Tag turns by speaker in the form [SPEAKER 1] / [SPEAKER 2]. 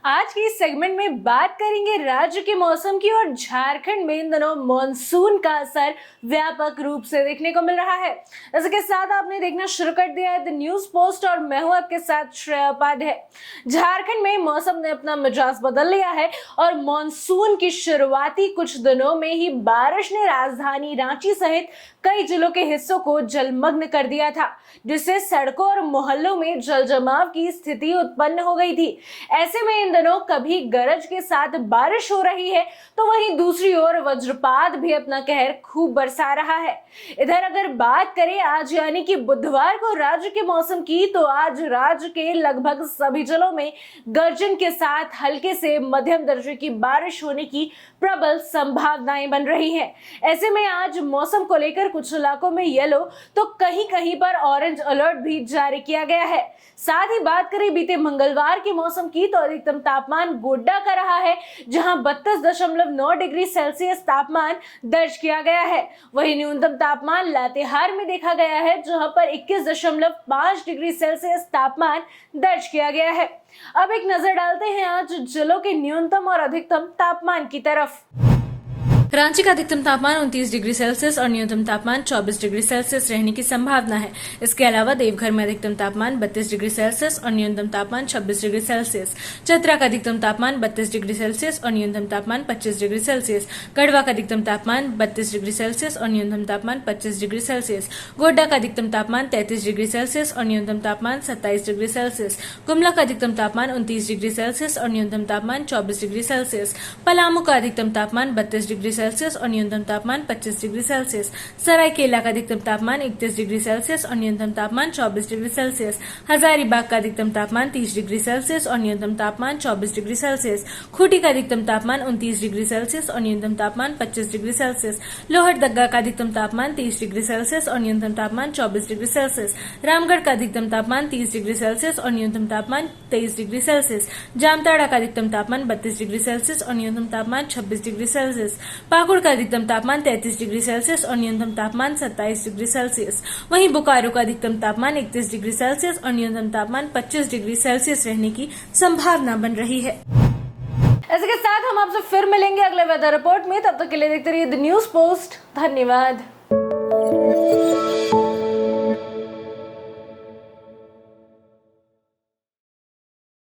[SPEAKER 1] आज के इस सेगमेंट में बात करेंगे राज्य के मौसम की और झारखंड में इन दिनों मानसून का असर व्यापक रूप से देखने को मिल रहा है। इसके साथ आपने देखना शुरू कर दिया है द न्यूज पोस्ट और मैं हूं आपके साथ श्रेया उपाध्याय। झारखंड में मौसम ने अपना मिजाज बदल लिया है और मानसून की शुरुआती कुछ दिनों में ही बारिश ने राजधानी रांची सहित कई जिलों के हिस्सों को जलमग्न कर दिया था, जिससे सड़कों और मोहल्लों में जल जमाव की स्थिति उत्पन्न हो गई थी। ऐसे में इन दिनों कभी गरज के साथ बारिश हो रही है तो वहीं दूसरी ओर वज्रपात भी अपना कहर खूब बरसा रहा है। इधर अगर बात करें आज यानी कि बुधवार को राज्य के मौसम की, तो आज राज्य के लगभग सभी जिलों में गर्जन के साथ हल्के से मध्यम दर्जे की बारिश होने की प्रबल संभावनाएं बन रही हैं। ऐसे में आज मौसम को लेकर कुछ इलाकों में येलो तो कहीं कहीं पर ऑरेंज अलर्ट भी जारी किया गया है। साथ ही बात करें बीते मंगलवार के मौसम की, तो अधिकतम तापमान गोड्डा का रहा है, जहां 32.9 डिग्री सेल्सियस तापमान दर्ज किया गया है। वहीं न्यूनतम तापमान लातेहार में देखा गया है, जहां पर 21.5 डिग्री सेल्सियस तापमान दर्ज किया गया है। अब एक नजर डालते हैं आज जिलों के न्यूनतम और अधिकतम तापमान की तरफ। रांची का अधिकतम तापमान 29 डिग्री सेल्सियस और न्यूनतम तापमान 24 डिग्री सेल्सियस रहने की संभावना है। इसके अलावा देवघर में अधिकतम तापमान 32 डिग्री सेल्सियस और न्यूनतम तापमान 26 डिग्री सेल्सियस, चतरा का अधिकतम तापमान 32 डिग्री सेल्सियस और न्यूनतम तापमान 25 डिग्री सेल्सियस, गढ़वा का अधिकतम तापमान 32 डिग्री सेल्सियस और न्यूनतम तापमान 25 डिग्री सेल्सियस, गोड्डा का अधिकतम तापमान 33 डिग्री सेल्सियस और न्यूनतम तापमान 27 डिग्री सेल्सियस, गुमला का अधिकतम तापमान 29 डिग्री सेल्सियस और न्यूनतम तापमान 24 डिग्री सेल्सियस, पलामू का अधिकतम तापमान 32 डिग्री सेल्सियस और न्यूनतम तापमान 25 डिग्री सेल्सियस, सरायकेला का अधिकतम तापमान 31 डिग्री सेल्सियस और न्यूनतम तापमान 24 डिग्री सेल्सियस, हजारीबाग का अधिकतम तापमान 30 डिग्री सेल्सियस और न्यूनतम तापमान 24 डिग्री सेल्सियस, खूंटी का अधिकतम तापमान 29 डिग्री सेल्सियस और न्यूनतम तापमान 25 डिग्री सेल्सियस, लोहरदगा का अधिकतम तापमान 30 डिग्री सेल्सियस और न्यूनतम तापमान 24 डिग्री सेल्सियस, रामगढ़ का अधिकतम तापमान 30 डिग्री सेल्सियस और न्यूनतम तापमान 23 डिग्री सेल्सियस, जामताड़ा का अधिकतम तापमान 32 डिग्री सेल्सियस और न्यूनतम तापमान 26 डिग्री सेल्सियस, पाकुड़ का अधिकतम तापमान 33 डिग्री सेल्सियस और न्यूनतम तापमान 27 डिग्री सेल्सियस, वहीं बोकारो का अधिकतम तापमान 31 डिग्री सेल्सियस और न्यूनतम तापमान 25 डिग्री सेल्सियस रहने की संभावना बन रही है। इसके साथ हम आपसे फिर मिलेंगे अगले वेदर रिपोर्ट में। तब तक के लिए देखते रहिए द न्यूज पोस्ट। धन्यवाद।